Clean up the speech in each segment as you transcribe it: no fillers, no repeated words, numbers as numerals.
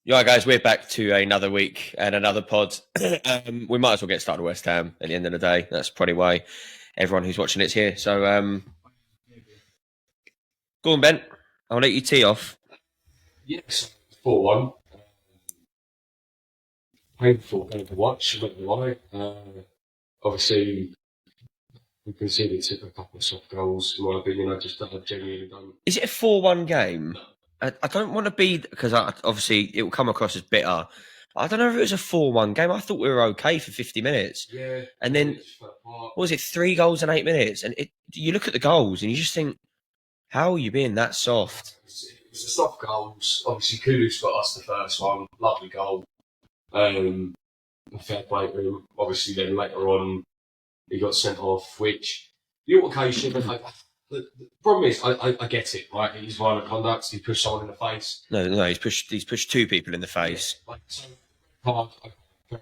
Yeah, guys, we're back to another week and another pod. We might as well get started with West Ham at the end of the day. That's probably why everyone who's watching it's here. So, go on, Ben. I'll let you tee off. Yes, 4-1. Painful game to watch, not gonna lie. Obviously, we conceded a couple of soft goals, in my opinion. I just genuinely don't. Is it a 4-1 game? I don't want to be, because obviously it will come across as bitter. I don't know if it was a 4-1 game. I thought we were okay for 50 minutes. Yeah. And then, what was it, 3 goals in 8 minutes? And you look at the goals and you just think, how are you being that soft? It was the soft goals. Obviously, Kudus got us the first one. Lovely goal. Fair play to him. Obviously, then later on, he got sent off, which the altercation. The problem is, I get it, right? He's violent conduct. He pushed someone in the face. No, he's pushed 2 people in the face. Yeah, so hard. Fair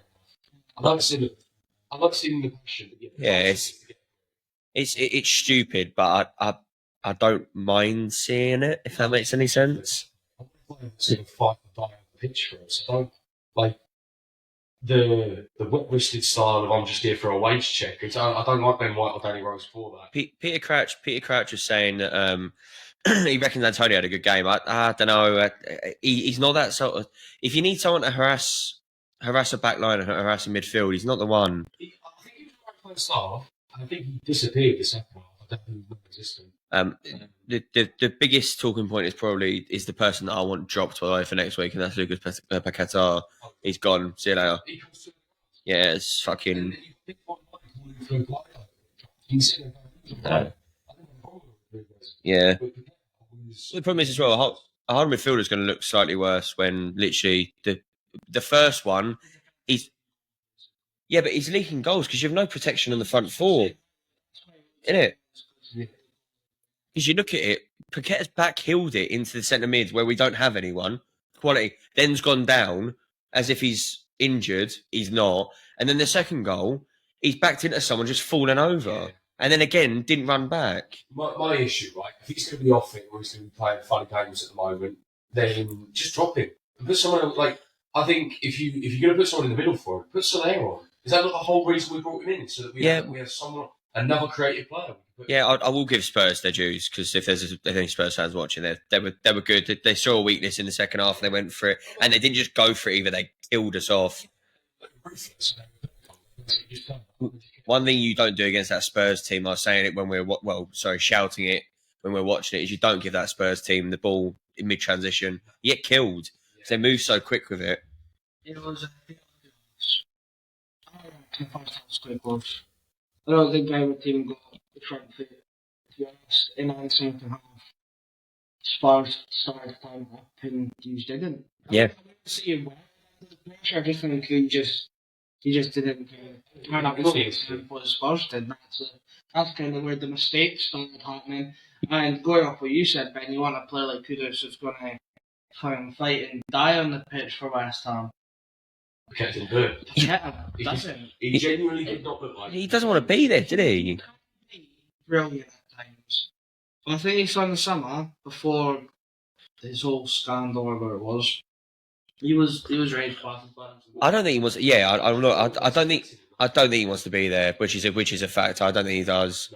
enough. I like seeing the passion. Yeah, it's stupid, but I don't mind seeing it, if that makes any sense. I want to see him fight the die on the pitch for us. I don't like the wet-wristed style of I'm just here for a wage check. I don't like Ben White or Danny Rose for that. Peter Crouch was saying that he reckons Antonio had a good game. I don't know. He's not that sort of. If you need someone to harass a back line and harass a midfield, he's not the one. I think he was the right first half. I think he disappeared the second half. I don't think he was existent. The biggest talking point is the person that I want dropped, by the way, for next week, and that's Lucas Paquetá. He's gone. See you later. Yeah, it's fucking. Yeah. The problem is as well, a hard midfielder is going to look slightly worse when literally the first one, but he's leaking goals because you have no protection on the front four, innit? Because you look at it, Paqueta's back-heeled it into the centre mid where we don't have anyone. Quality. Then's gone down as if he's injured. He's not. And then the second goal, he's backed into someone just falling over. Yeah. And then again, didn't run back. My issue, right, if he's going to be off it or he's going to be playing funny games at the moment, then just drop him. And put someone, I think if you're going to put someone in the middle for him, put Saliba on. Is that not the whole reason we brought him in? So that we have someone, another creative player. Yeah, I will give Spurs their dues, because if there's any Spurs fans watching, they were good. They saw a weakness in the second half and they went for it, and they didn't just go for it either. They killed us off. One thing you don't do against that Spurs team, I was saying it when shouting it when we're watching it, is you don't give that Spurs team the ball in mid transition. You get killed because they move so quick with it. It was I don't think I would even go the front foot, to be honest. In the second half, Spurs started time up and you didn't. Yeah. See you well. I just think you just didn't turn up for the Spurs did. That's kind of where the mistakes started happening. And going off what you said, Ben, you want a player like Kudus who's going to try and fight and die on the pitch for West Ham. Okay, didn't do it. He genuinely did not look like he doesn't want to be there, did he? Brilliant at times. I think he saw in the summer, before his whole scandal or whatever it was, he was ready to pass. I don't think he was. Yeah, I don't think he wants to be there, which is a fact. I don't think he does.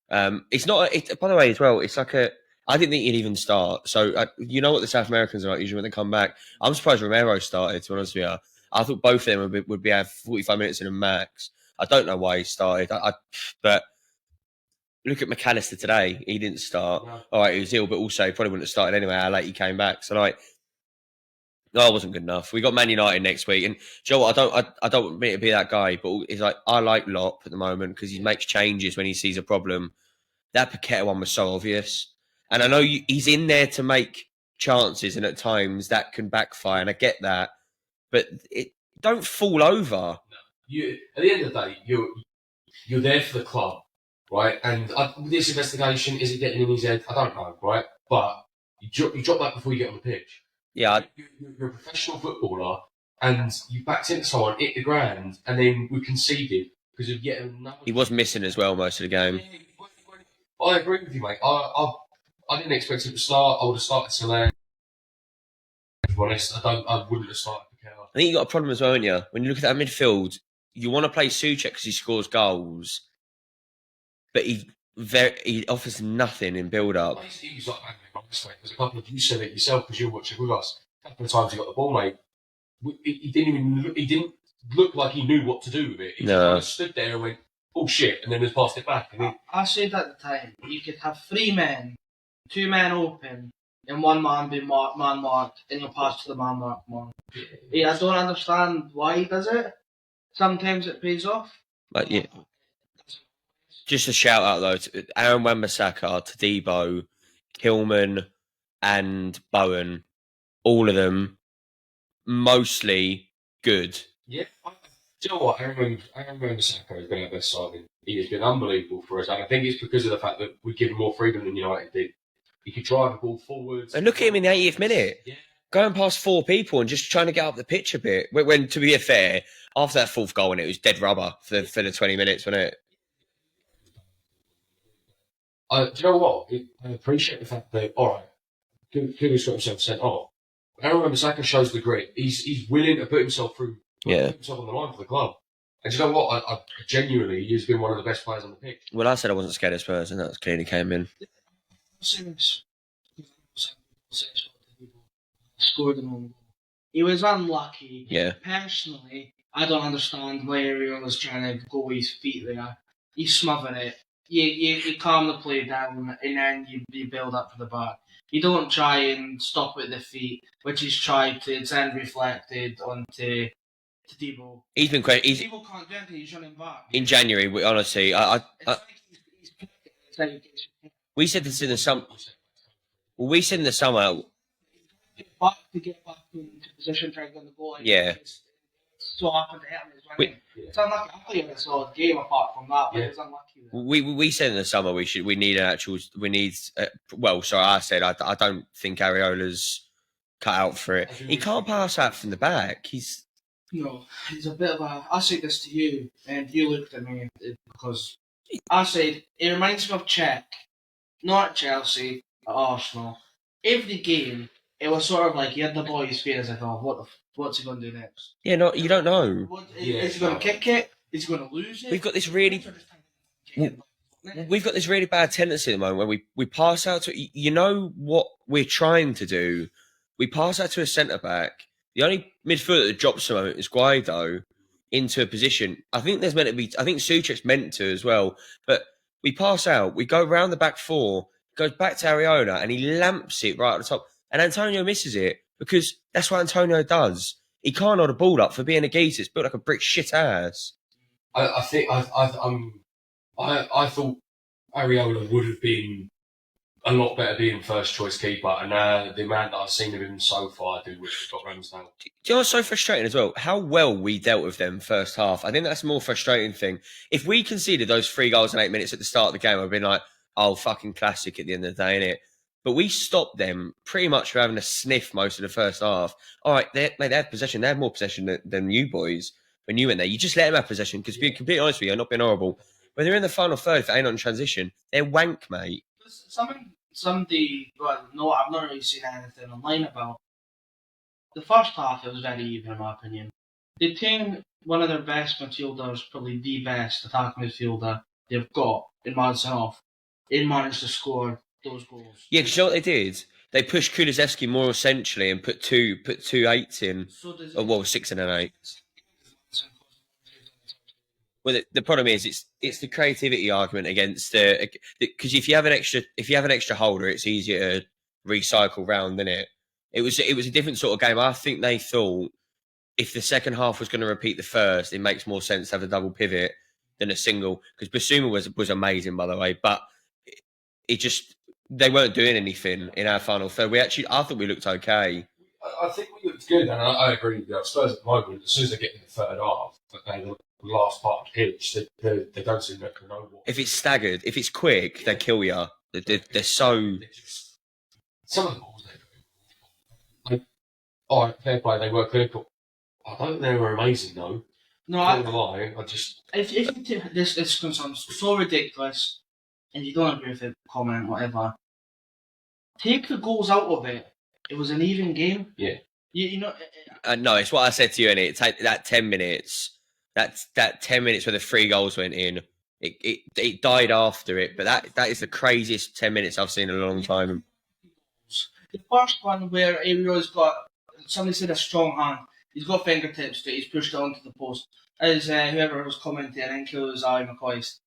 It's not. By the way, as well, it's like I didn't think he'd even start. So you know what the South Americans are like usually when they come back. I'm surprised Romero started. To be honest with you, I thought both of them would be at 45 minutes in a max. I don't know why he started. But look at McAllister today. He didn't start. No. All right, he was ill, but also he probably wouldn't have started anyway. How late he came back. So no, it wasn't good enough. We got Man United next week, and you know what? I don't want me to be that guy, but it's like I like Lop at the moment because he makes changes when he sees a problem. That Paqueta one was so obvious, and I know he's in there to make chances, and at times that can backfire, and I get that. But don't fall over. No. At the end of the day, you're there for the club, right? And this investigation, is it getting in his head? I don't know, right? But you drop that before you get on the pitch. Yeah, you're a professional footballer, and you backed into someone, hit the ground, and then we conceded because of yet another. He was missing as well most of the game. I agree with you, mate. I didn't expect him to start. I would have started Soler. be honest. I wouldn't have started Paqueta. I think you got a problem as well, haven't you? When you look at that midfield, you want to play Suchek because he scores goals, but he offers nothing in build-up. He was like, there's a couple of you said it yourself because you were watching with us. A couple of times he got the ball, mate. He didn't look like he knew what to do with it. He just kind of stood there and went, oh shit, and then just passed it back. And I said at the time, you could have 3 men, 2 men open, and 1 man be man marked, and you'll pass to the man marked one. Yeah, I don't understand why he does it. Sometimes it pays off. But yeah. Just a shout out though to Aaron Wan-Bissaka, to Debo, Kilman, and Bowen. All of them mostly good. Yeah, do you know what? Aaron Wan-Bissaka has been our best signing. He has been unbelievable for us, and I think it's because of the fact that we give him more freedom than United did. He could drive the ball forwards. And look at him in the 80th minute. Yeah. Going past 4 people and just trying to get up the pitch a bit. When to be fair, after that 4th goal, and it was dead rubber for the 20 minutes, wasn't it? Do you know what? I appreciate the fact that, all right, Kudus got himself sent off. Aaron Wan-Bissaka shows the grit. He's willing to put himself through, put himself on the line for the club. And do you know what? I genuinely, he's been one of the best players on the pitch. Well, I said I wasn't scared of Spurs, and that clearly came in. Scored an own goal. He was unlucky. Yeah. Personally, I don't understand why everyone was trying to go with his feet there. You smother it. You calm the play down, and then you build up to the back. You don't try and stop at the feet, which he's tried to. It's then reflected onto Debo. He's been great. Debo can't do anything. He's running back. In January, honestly, we said this in the summer. Well, we said in the summer. To get back into position, trying to get the goal. Yeah. So happened to him is running. It's unlucky. I played a solid game apart from that, but it was unlucky. We said in the summer I said I don't think Areola's cut out for it. He can't pass out from the back. He's a bit of a. I said this to you, and you looked at me because I said it reminds me of Czech, not Chelsea, at Arsenal. Every game, it was sort of like you had the boys' fears like, oh, what's he going to do next? Yeah, no, you don't know. Is he going to kick it? Is he going to lose it? We've got this really bad tendency at the moment when we pass out to. You know what we're trying to do? We pass out to a centre back. The only midfielder that drops a moment is Guaido into a position. I think there's meant to be. I think Suchek's meant to as well. But we pass out. We go round the back 4. Goes back to Areola and he lamps it right at the top. And Antonio misses it because that's what Antonio does. He can't hold a ball up for being a geezer. It's built like a brick shit ass. I thought Areola would have been a lot better being first choice keeper, and the amount that I've seen of him so far, I do wish he got Ramsdale. Do you know what's so frustrating as well? How well we dealt with them first half. I think that's the more frustrating thing. If we conceded those 3 goals in 8 minutes at the start of the game, I'd been like, oh, fucking classic at the end of the day, innit? But we stopped them pretty much for having a sniff most of the first half. All right, they had possession. They had more possession than you boys when you went there. You just let them have possession because, being completely honest with you, I'm not being horrible. When they're in the final third, if they ain't on transition, they're wank, mate. Somebody, I've not really seen anything online about. The first half, it was very even, in my opinion. They taken one of their best midfielders, probably the best attacking midfielder they've got in Madison off, and managed to score those goals. Yeah, because you know what they did? They pushed Kulusevski more essentially and put two 8s in. So 6 and an 8. Well, the problem is it's the creativity argument against because if you have an extra holder, it's easier to recycle round, isn't it? It was a different sort of game. I think they thought if the second half was going to repeat the first, it makes more sense to have a double pivot than a single. Because Basuma was amazing, by the way, but they weren't doing anything in our final third. I thought we looked okay. I think we looked good, and I agree with you. Spurs at the moment, as soon as they get in the third half, the last part of the pitch, they don't seem to know what. If it's staggered, if it's quick, they kill you. They're so. Some of the balls they do. All right, fair play, they were clinical. I don't think they were amazing though. No, I just. If you take this sounds so ridiculous, and you don't agree with it, comment, whatever. Take the goals out of it. It was an even game. Yeah. You know, No, it's what I said to you, and it take that 10 minutes. That 10 minutes where the 3 goals went in. It died after it, but that is the craziest 10 minutes I've seen in a long time. the first one where Abrio's got, somebody said a strong hand. He's got fingertips to it. He's pushed it onto the post. As whoever was commenting, I think it was Ali McCoy.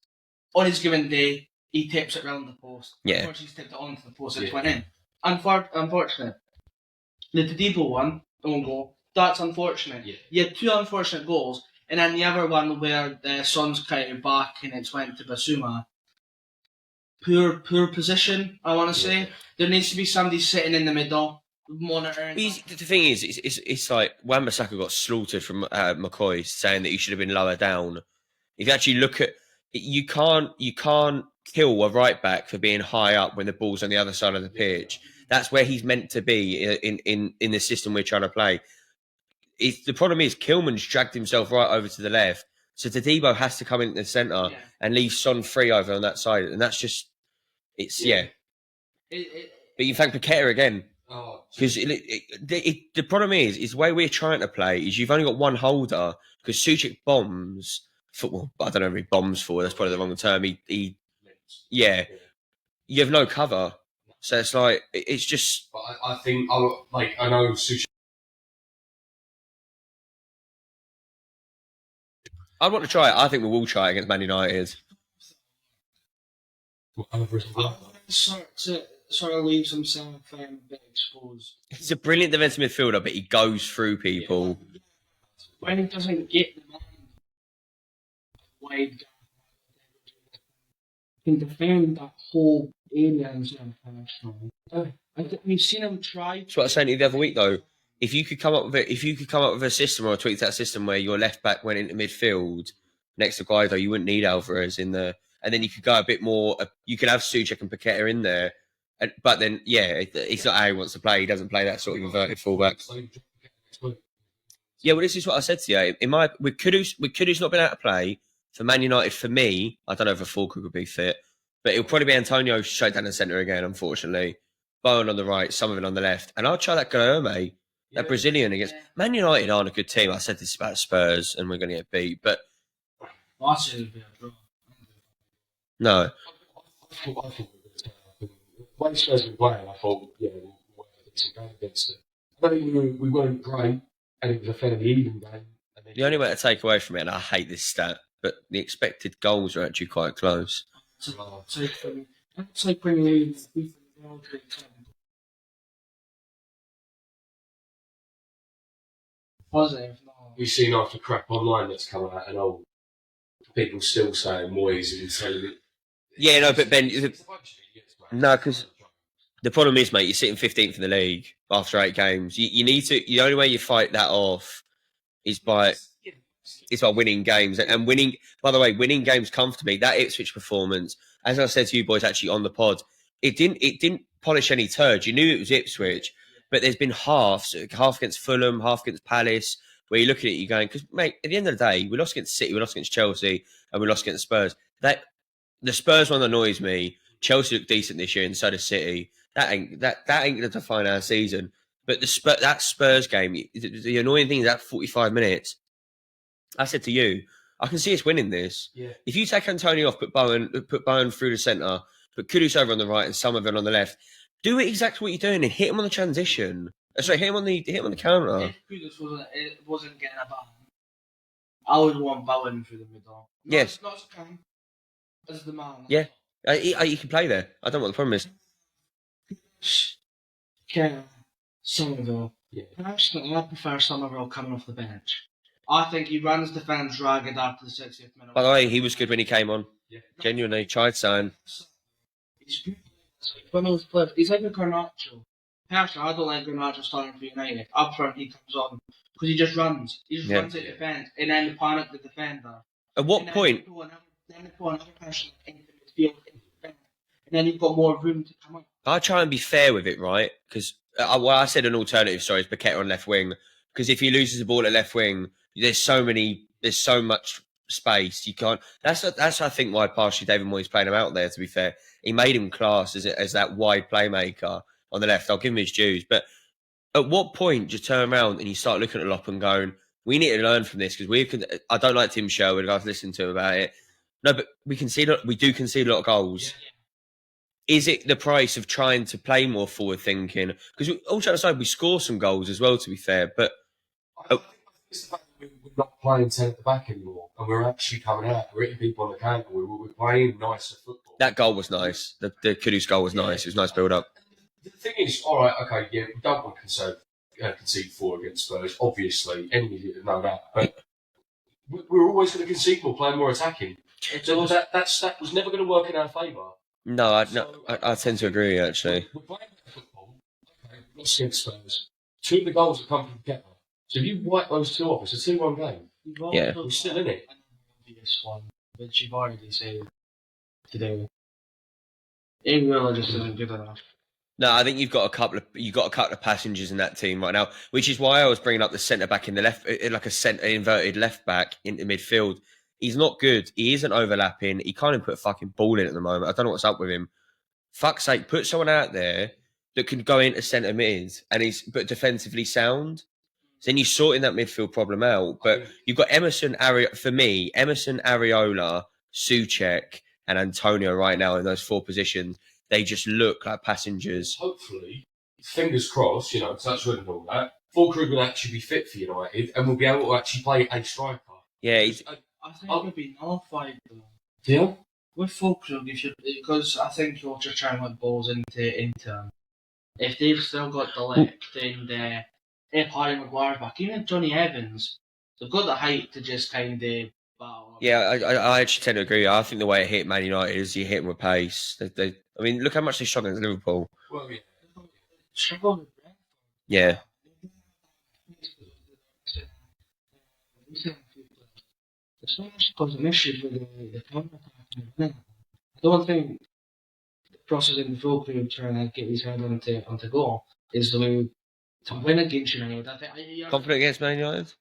On his given day, he tips it round the post. Yeah. Of course, he's tipped it onto the post and it went in. Unfortunate. The Tadibo one, own goal, that's unfortunate. Yeah. You had 2 unfortunate goals, and then the other one where the Son's kited back and it's went to Basuma. Poor position, I want to say. There needs to be somebody sitting in the middle, monitoring. The thing is, it's like Wan-Bissaka got slaughtered from McCoy saying that he should have been lower down. If you actually look at, you can't kill a right back for being high up when the ball's on the other side of the pitch. That's where he's meant to be in the system we're trying to play. The problem is Kilman's dragged himself right over to the left, so Tadibo has to come into the centre and leave Son free over on that side, and that's just But you thank Paqueta again. Because the problem is the way we're trying to play is you've only got one holder because Suchek bombs football. I don't know if he bombs for. That's probably the wrong term. You have no cover, so it's like it's just. But I think I know Suchek. I'd want to try it. I think we will try it against Man United. Sort of leaves himself a bit exposed. He's a brilliant defensive midfielder, but he goes through people. When he doesn't get the man wide gap, he can defend that whole area himself. We've seen him try. That's what I was saying to you the other week, though. If you could come up with a system or tweak that system where your left back went into midfield next to Guido, you wouldn't need Alvarez in there, and then you could go a bit more. You could have Suchek and Paqueta in there. But then, it's not how he wants to play. He doesn't play that sort of inverted fullback. Yeah, well, this is what I said to you. With Kudus not been able to play for Man United, for me, I don't know if a Fulkrug would be fit, but it'll probably be Antonio straight down the centre again, unfortunately. Bowen on the right, some of it on the left. And I'll try that Guilherme, that Brazilian against... Man United aren't a good team. I said this about Spurs, and we're going to get beat, but... I said it'd be a draw. No. When Spurs were playing, I thought, we'll have a decent game against it. I think we weren't great, and it was a fairly even game. The only way to take away from it, and I hate this stat, but the expected goals are actually quite close. It's like when you positive. We've seen after crap online that's come out, and all people still saying Moyes and saying it. Yeah, no, but Ben, no, because the problem is, mate, you're sitting 15th in the league after 8 games. You need to. The only way you fight that off is by winning games and winning. By the way, winning games comfortably. That Ipswich performance, as I said to you boys, actually on the pod, it didn't polish any turds. You knew it was Ipswich, but there's been half against Fulham, half against Palace, where you're looking at it, you're going, because mate, at the end of the day, we lost against City, we lost against Chelsea, and we lost against Spurs. The Spurs one annoys me. Chelsea look decent this year, and so does City. That ain't going to define our season. But that Spurs game, the annoying thing is that 45 minutes. I said to you, I can see us winning this. Yeah. If you take Antonio off, put Bowen through the centre, put Kudus over on the right, and Somerville on the left. Do it exactly what you're doing and hit him on the transition. Sorry, hit him on the counter. If Kudus wasn't getting a ban, I would want Bowen through the middle. Yes. Not as Cam, as the man. Yeah. He can play there. I don't know what the problem is. Somerville. Yeah. Personally, I prefer Somerville coming off the bench. I think he runs defence ragged after the 60th minute. By the way, he was good when he came on. Yeah. Genuinely, tried saying. He's good. He's like a Garnacho. Personally, I don't like Garnacho starting for United. Up front, he comes on because he just runs. He just runs at defence and then panic the defender. At what point? Then they put another person into the midfield, and then you've got more room to come up. I try and be fair with it, right? Because I said an alternative. Sorry, is Paqueta on left wing. Because if he loses the ball at left wing, there's so much space. You can't. That's I think why partially David Moyes playing him out there. To be fair, he made him class as that wide playmaker on the left. I'll give him his dues, but At what point do you turn around and you start looking at Lop and going, we need to learn from this because I don't like Tim Sherwood. I've listened to him about it. No, but we do concede a lot of goals. Is it the price of trying to play more forward thinking? Because all trying to say we score some goals as well, to be fair. But I think it's the fact that we're not playing 10 at the back anymore, and we're actually coming out. We're hitting people on the counter. We're playing nicer football. that goal was nice. The Kudus goal was nice. It was a nice build up. The thing is, all right, okay, yeah, we don't want to concede 4 against Spurs. Obviously, any idiot know that. But we're always going to concede more, playing more attacking. So that was never going to work in our favour. No, I tend to agree, actually. We're playing football. Okay, we've lost against Spurs. 2 of the goals have come from Kepa. So if you wipe those 2 off, it's a 2-1 game. Yeah. We're still in it. Obvious one, which you've already said today. Ingrid just isn't good enough. No, I think you've got a couple of passengers in that team right now, which is why I was bringing up the centre back in the left, like a inverted left back into midfield. He's not good. He isn't overlapping. He can't even put a fucking ball in at the moment. I don't know what's up with him. Fuck's sake, put someone out there that can go into centre mid but defensively sound. So then you're sorting that midfield problem out. But you've got Emerson, Areola, Souček, and Antonio right now in those 4 positions. They just look like passengers. Hopefully, fingers crossed, touch wood and all that, Fulkrug will actually be fit for United and we'll be able to actually play a striker. Yeah, I think he'll be nullified though. Yeah? With Fulkrug, because I think you're just trying to put balls into him. If they've still got the left and if Harry Maguire's back, even Johnny Evans, they've got the height to just kind of battle. Yeah, I actually tend to agree. I think the way it hit Man United is you hit them with pace. I mean, look how much they struggled against Liverpool. Well, yeah. Struggled with Brentford. Yeah. There's so much causing issues with the counter-attack. I don't think the process in the Fulkrug trying to get his head onto goal is the way to win against United. Confident against Man United?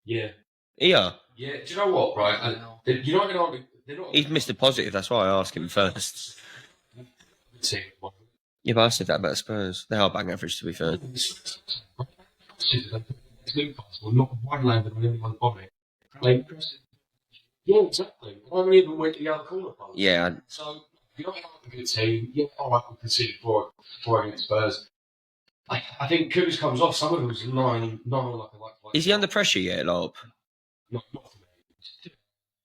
Yeah. Yeah. Yeah, do you know what, right? United aren't... He's Mr. Positive, that's why I asked him first. Yeah, but I said that about Spurs. They are bang average, to be fair. Newcastle, not one landed on anyone's body. Yeah, exactly. I don't even went to the other corner post. Yeah. So, United aren't a good team. Yeah, alright, we conceded 4 against Spurs. I think Kudus comes off. Some of them's not like a Is he under pressure yet, Lob? Not for me.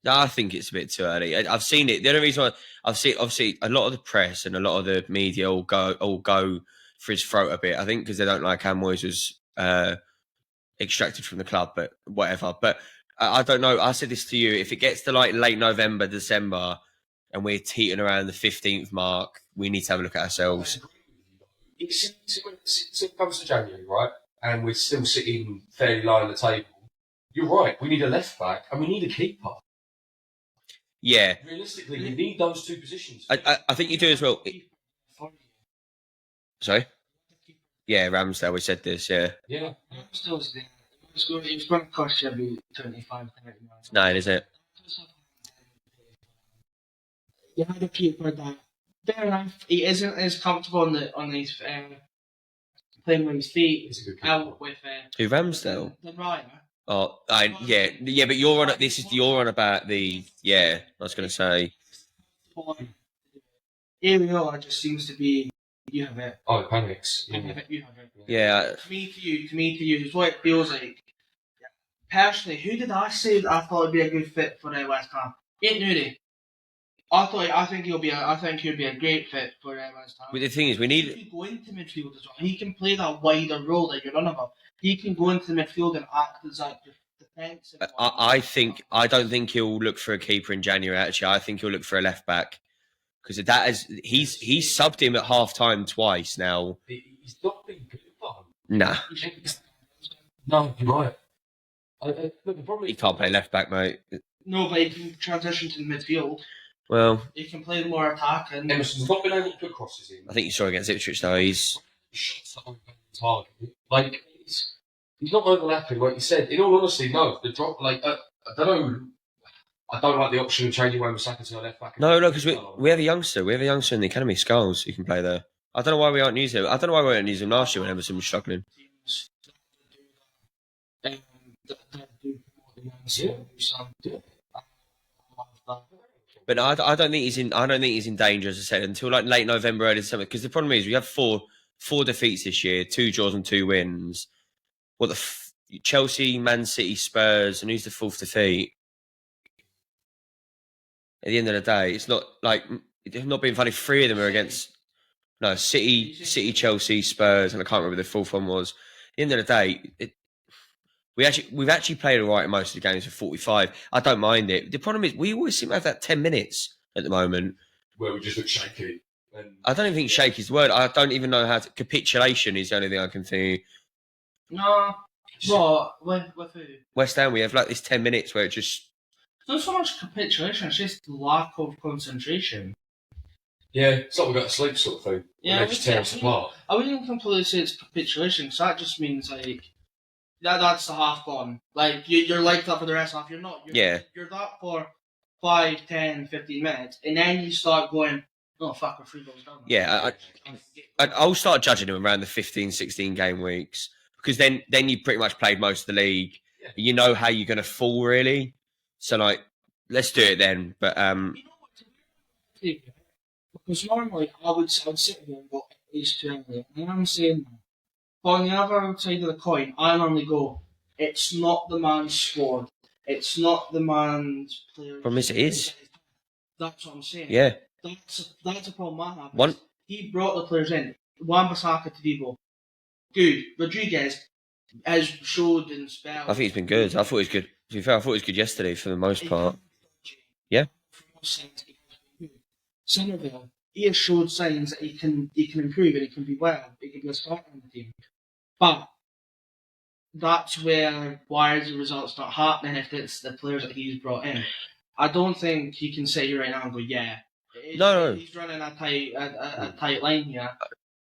No, I think it's a bit too early. I've seen it. The only reason I've seen, obviously, a lot of the press and a lot of the media all go for his throat a bit. I think because they don't like how Moyes was extracted from the club, but whatever. But I don't know. I said this to you. If it gets to like late November, December, and we're teetering around the 15th mark, we need to have a look at ourselves. It comes to January, right? And we're still sitting fairly low on the table. You're right. We need a left back and we need a keeper. Yeah. Realistically, you need those 2 positions. I think you do as well. Sorry? Yeah, Ramsdale, we said this, yeah. Yeah. Ramsdale's there. It's going to cost you about 25, 30 million. It's 9, is it? You had a keeper that, fair enough, he isn't as comfortable on his playing with his feet. He's a good keeper. Out with Who, Ramsdale? the Ryan. Oh, yeah, but you're on about the, yeah, I was going to say. Areola just seems to be, you have it. Oh, it panics. You have it. Yeah. To me, to you, is what it feels like. Personally, who did I say that I thought would be a good fit for West Ham? Ain't Nuri. I think he'll be a great fit for West Ham. But the thing is, we need. He can go into midfield as well. He can play that wider role that you're on about. He can go into the midfield and act as that defensive. I don't think he'll look for a keeper in January. Actually, I think he'll look for a left back because he's subbed him at half time twice now. He's not been good for him. Nah. No, you're right. The problem he can't play left back, mate. No, but he can transition to the midfield. Well, he can play more attacking. Emerson's not been able to put crosses in. I think you saw against Ipswich though. He's target. Like he's not overlapping, like you said. In all honesty, no. The drop, I don't know. I don't like the option of changing Wan-Bissaka to a left back. No, because we have a youngster. We have a youngster in the academy, Skulls, who can play there. I don't know why we aren't using him. I don't know why we weren't using him last year when Emerson was struggling. But no, I don't think he's in. I don't think he's in danger, as I said, until like late November, early December. Because the problem is we have four defeats this year, 2 draws and 2 wins. What Chelsea, Man City, Spurs, and who's the 4th defeat? At the end of the day, it's not like it's not being funny. 3 of them are against City, Chelsea, Spurs, and I can't remember the 4th one was. At the end of the day, we've actually played all right in most of the games for 45. I don't mind it. The problem is we always seem to have that 10 minutes at the moment where we just look shaky. I don't even think shaky is the word. I don't even know how to. Capitulation is the only thing I can think. No. What? With who? West Ham, we have like this 10 minutes where it just. It's not so much capitulation, it's just lack of concentration. Yeah, it's like we got to sleep sort of thing. Yeah, it just tear us apart. I wouldn't completely say it's capitulation, because that just means like that's the half gone. Like you're like that for the rest of the half. You're not. You're that for 5, 10, 15 minutes, and then you start going, oh fuck, we're 3 goals down. Yeah, I'll start judging them around the 15, 16 game weeks, because then you pretty much played most of the league. Yeah. You know how you're going to fall, really. So like, let's do it then. But because normally I would sit here and go at least 2 early, and I'm saying that. But on the other side of the coin, I normally go, it's not the man's squad, it's not the man's players. Problem is, it is. That's what I'm saying. Yeah. That's a problem I have. One. He brought the players in. Wan-Bissaka to Debo. Good. Rodriguez has showed in spells. I think he's been good. I thought he was good. To be fair, I thought he was good yesterday for the most part. Yeah. Centerville, he has showed signs that he can improve and he can be well. He can be a starter on the team. But that's why the results not happening if it's the players that he's brought in. I don't think he can sit here right now and go, yeah. No. He's running a tight line here.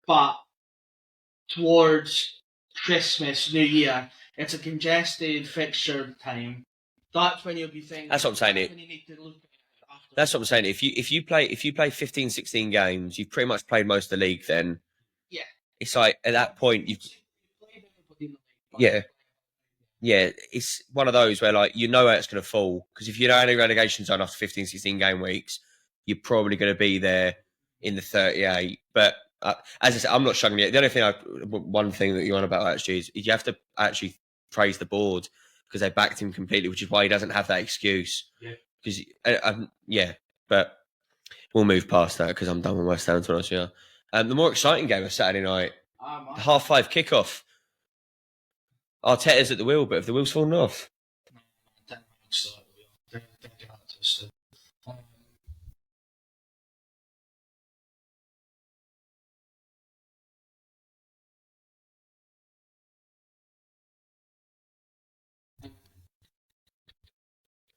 But towards Christmas, New Year, it's a congested fixture time. That's when you'll be thinking. That's what I'm saying. When you need to look at it after. That's what I'm saying. If you play 15, 16 games, you've pretty much played most of the league. Then yeah, it's like at that point you. Yeah. Yeah, it's one of those where like you know how it's going to fall, because if you know any relegation zone after 15, 16 game weeks, you're probably going to be there in the 38. But as I said, I'm not struggling yet. The only thing, one thing that you're on about actually is you have to actually praise the board, because they backed him completely, which is why he doesn't have that excuse. Yeah. Because but we'll move past that because I'm done with West Ham, to be honest with you. The more exciting game of Saturday night, the 5:30 kickoff. Arteta's at the wheel, but if the wheel's fallen off.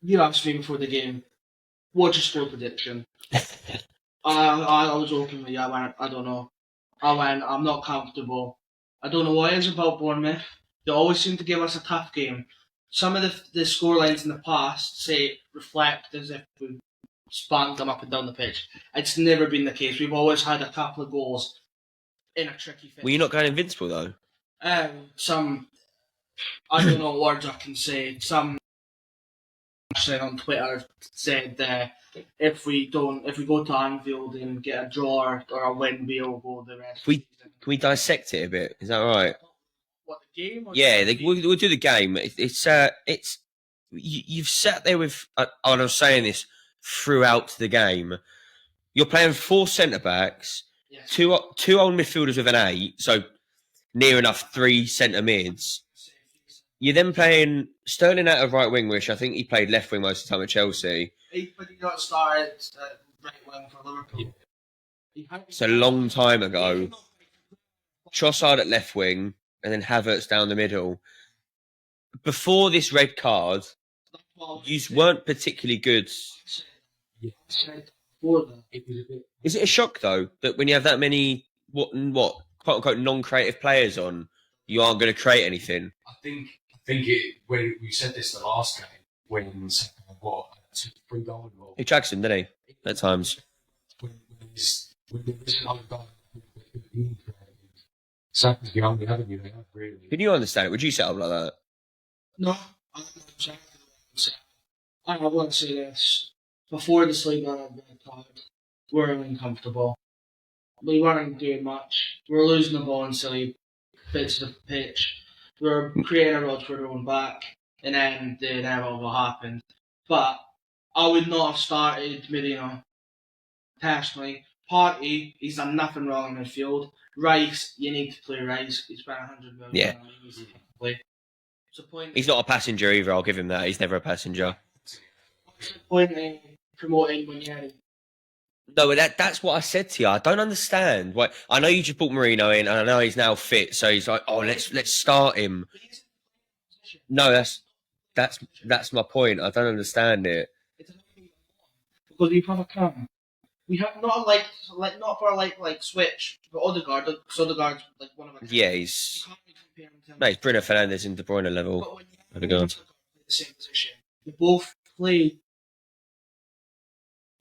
You asked me before the game, what's your score prediction? I was open with you. I don't know. I'm not comfortable. I don't know what it is about Bournemouth. They always seem to give us a tough game. Some of the scorelines in the past reflect as if we spanked them up and down the pitch. It's never been the case. We've always had a couple of goals in a tricky fix. Were you not going invincible though? I don't know what words I can say. Some on Twitter said if we go to Anfield and get a draw or a win, we'll go the rest. Can we dissect it a bit? Is that right? What, the game? We'll do the game. You've sat there with. I was saying this throughout the game. You're playing 4 centre backs, yes. two old midfielders with an 8, so near enough 3 centre mids. You're then playing Sterling out of right wing, which I think he played left wing most of the time at Chelsea. But he got started right wing for Liverpool. It's a long time ago. Trossard at left wing, and then Havertz down the middle. Before this red card, you weren't particularly good. Is it a shock though that when you have that many what quote unquote non-creative players on, you aren't going to create anything? I think when we said this the last game, when took 3 goal He tracks him, didn't he? At times. When there is another guy who being creative. Saka's the only avenue they have, really. Can you understand it? Would you set up like that? No, I'm not exactly what I'm saying. I want to say this. Before the Saliba red card, we're uncomfortable. We weren't doing much. We're losing the ball in silly bits of the pitch. We're creating a road for their own back, and then the inevitable happened. But I would not have started Merino. Personally, Partey, he's done nothing wrong in midfield. Rice, you need to play Rice. He's spent 100 million. Yeah. He needs to play. What's the point? He's not a passenger either. I'll give him that. He's never a passenger. What's the point in promoting Munyeri? No, but that's what I said to you. I don't understand. Why? I know you just brought Marino in, and I know he's now fit. So he's like, oh, let's start him. No, that's my point. I don't understand it. Because we have a cam. We have not not for like switch, but Odegaard. So Odegaard's like one of a. Yeah, You he's can't really compare him to no, he's Bruno Fernandes in De Bruyne level. But when you have Odegaard. the same position, they both play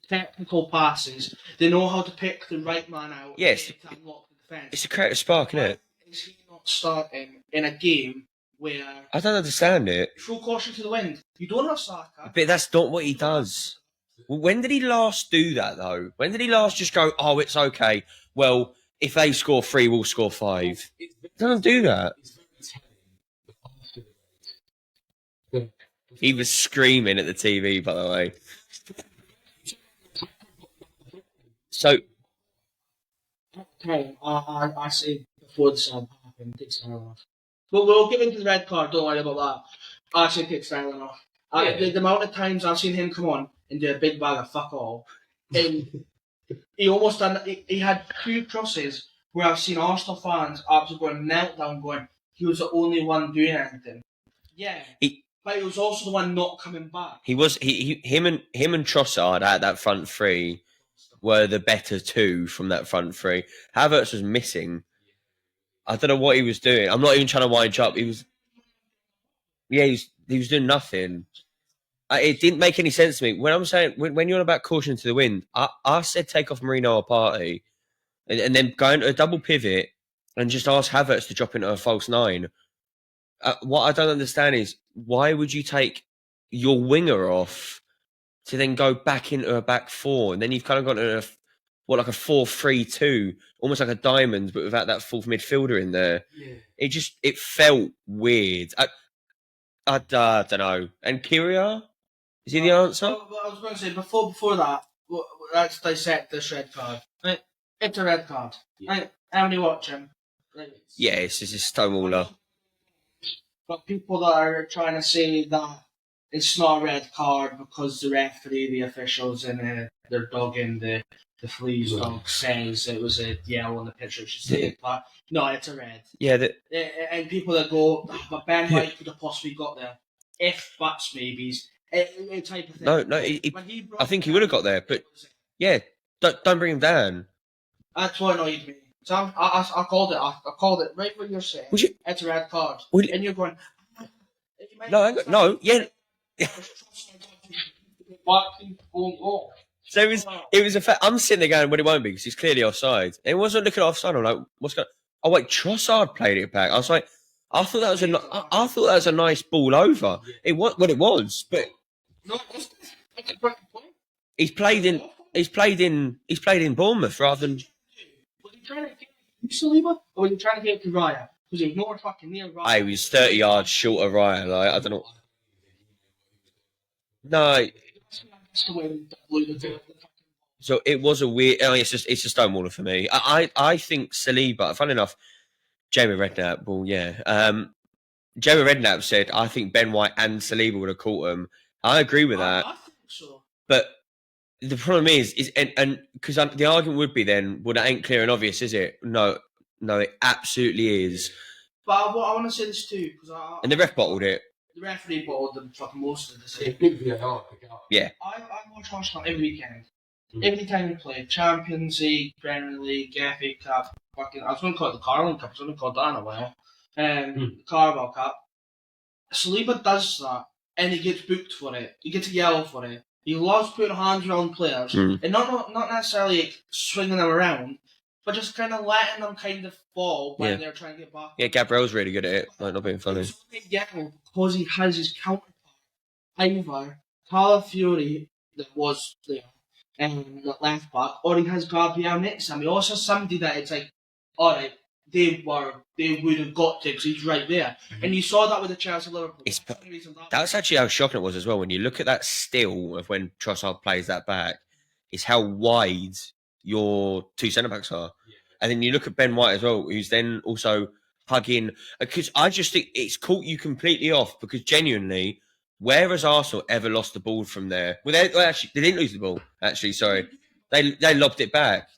technical passes. They know how to pick the right man out. Yes. To unlock the defense. It's a creative spark, isn't it? Is he not starting in a game where I don't understand it. throw caution to the wind? You don't have Saka. But that's not what he does. Well, when did he last do that, though? When did he last just go, oh, it's okay. Well, if they score 3, we'll score 5. He doesn't do that. It's very telling that after He was screaming at the TV, by the way. So, Okay, I say before the sub happened, take Sterling off. But we'll get into the red card, don't worry about that. I say take Sterling off. Yeah. The amount of times I've seen him come on and do a big bag of fuck all, and he almost done. He had 2 crosses where I've seen Arsenal fans absolutely going meltdown, going, he was the only one doing anything. Yeah, but he was also the one not coming back. him and Trossard at that front 3 were the better 2 from that front 3. Havertz was missing. I don't know what he was doing. I'm not even trying to wind you up. He was doing nothing. It didn't make any sense to me. When I'm saying, when you're on about caution to the wind, I said take off Marino or Partey and then go into a double pivot and just ask Havertz to drop into a false 9. What I don't understand is, why would you take your winger off to then go back into a back 4? And then you've kind of got like a 4-3-2, almost like a diamond, but without that 4th midfielder in there. Yeah. It felt weird. I don't know. And Kyria? Is he the answer? I was going to say, before that, let's dissect this red card. Right? It's a red card. Yeah. Right? How many watch him? Right? Yeah, it's just a Stonewaller. But people that are trying to say that it's not a red card because the referee, the officials, and they're dogging the fleas dog says it was a yellow on the picture. But no, it's a red. Yeah, And people that go, oh, but Ben White could have possibly got there. If buts, maybes. Type of thing. No, I think he would have got there, but yeah, don't bring him down. That's what annoyed me. So I called it. I called it right what you're saying. It's a red card, and you're going. Yeah. So it was a fact. I'm sitting there going, well, it won't be because he's clearly offside. It wasn't looking offside. I'm like, what's going? Oh wait, Trossard played it back. I was like, I thought that was a nice ball over. It was what it was, but he's played in Bournemouth rather than. Was he trying to get Saliba, or was he trying to get to Raya? Because he was more fucking near Raya. He was 30 yards short of Raya. Like, I don't know. No. So it was a weird. It's a Stonewaller for me. I think Saliba. Funny enough, Jamie Redknapp. Well, yeah. Jamie Redknapp said, I think Ben White and Saliba would have caught him. I agree with that. I think so. But the problem is and because the argument would be then, well, that ain't clear and obvious, is it? No, it absolutely is. But I want to say this too, because and the ref bottled it. The referee bottled them fucking most of the same. Yeah. I watch Arsenal every weekend. Every time we play Champions League, Premier League, FA Cup, fucking I was going to call it the Carling Cup. I was going to call it that in a while. The Carabao Cup. Saliba does that, and he gets booked for it. He gets a yellow for it. He loves putting hands around players, and not necessarily swinging them around, but just kind of letting them kind of fall when Yeah. they're trying to get back. Yeah, Gabriel's really good at it. Like, not being funny. It's only yellow because he has his counterpart, either Calafiori that was there, the left back, or he has Gabriel next to him. He also has somebody that it's like, all right, they would have got to because he's right there. And you saw that with the Chelsea Liverpool. That's actually how shocking it was as well. When you look at that still of when Trossard plays that back, is how wide your two centre backs are. Yeah. And then you look at Ben White as well, who's then also hugging. Because I just think it's caught you completely off. Because genuinely, where has Arsenal ever lost the ball from there? Well, actually, they didn't lose the ball. Actually, sorry, they lobbed it back.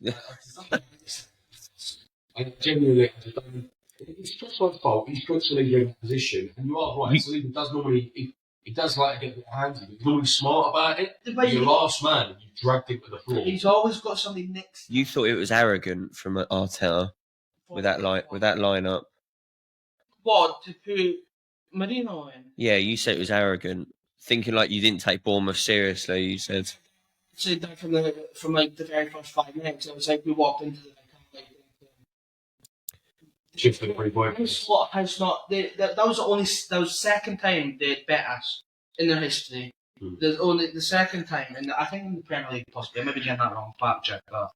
I genuinely don't. It's Trossard's fault. He's put Saliba in that position, and you are right. Saliba does normally. He does like to get the hands. He's normally smart about it. But you're last man, and you dragged him to the floor. He's always got somebody next. You thought it was arrogant from Arteta with that lineup. What, to put Marino in? Yeah, you said it was arrogant, thinking like you didn't take Bournemouth seriously. You said. Said that from the very first 5 minutes. It was like we walked into the. Shift the 3 points. Slaughterhouse not. That was the second time they'd bet us in their history. There's only the second time, and I think in the Premier League possibly. I may be getting that wrong. Fact check that.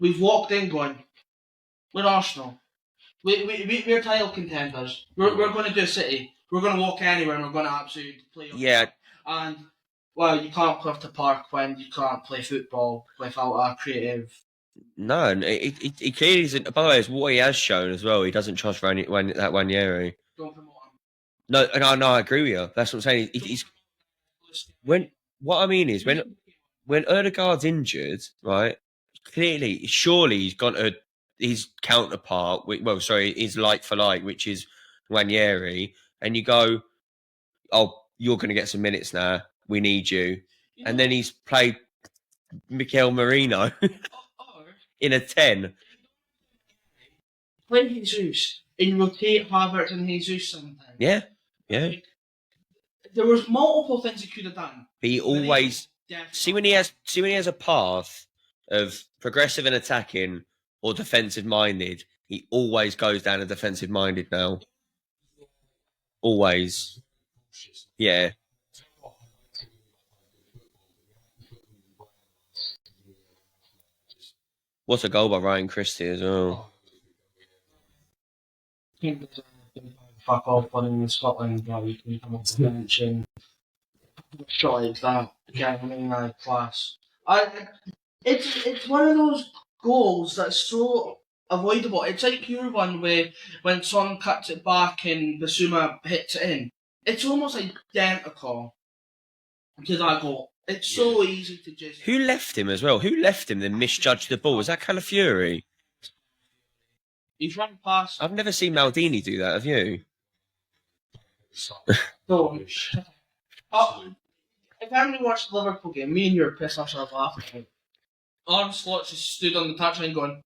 We've walked in going, we're Arsenal. We're title contenders. We're going to do City. We're going to walk anywhere and we're going to absolutely play. Yeah. And well, you can't play off the park when you can't play football without a creative. No, and he clearly isn't. By the way, it's what he has shown as well. He doesn't trust that Ranieri. Don't promote him. No, I agree with you. That's what I'm saying. He's what I mean is when Odegaard's injured, right? Clearly, surely he's got his counterpart. His like for like, which is Ranieri, and you go, oh, you're going to get some minutes now. We need you, and then he's played Mikel Merino. In a 10. Play Jesus and rotate Havertz and Jesus sometimes. Yeah. There was multiple things he could have done. But he always see when he has a path of progressive and attacking or defensive minded, he always goes down a defensive minded now. Always. Yeah. What's a goal by Ryan Christie as well? Fuck off running in Scotland, you can come off the bench and shot like that. Again, I mean, like class. It's one of those goals that's so avoidable. It's like your one where when Son cuts it back and Basuma hits it in. It's almost identical to that goal. It's so easy to just. Who left him as well? Who left him then misjudged the ball? Was that Calafiori? He's run past. I've never seen Maldini do that, have you? No. If anyone watched the Liverpool game, me and you were pissed ourselves laughing. Arne Slot just stood on the touchline going,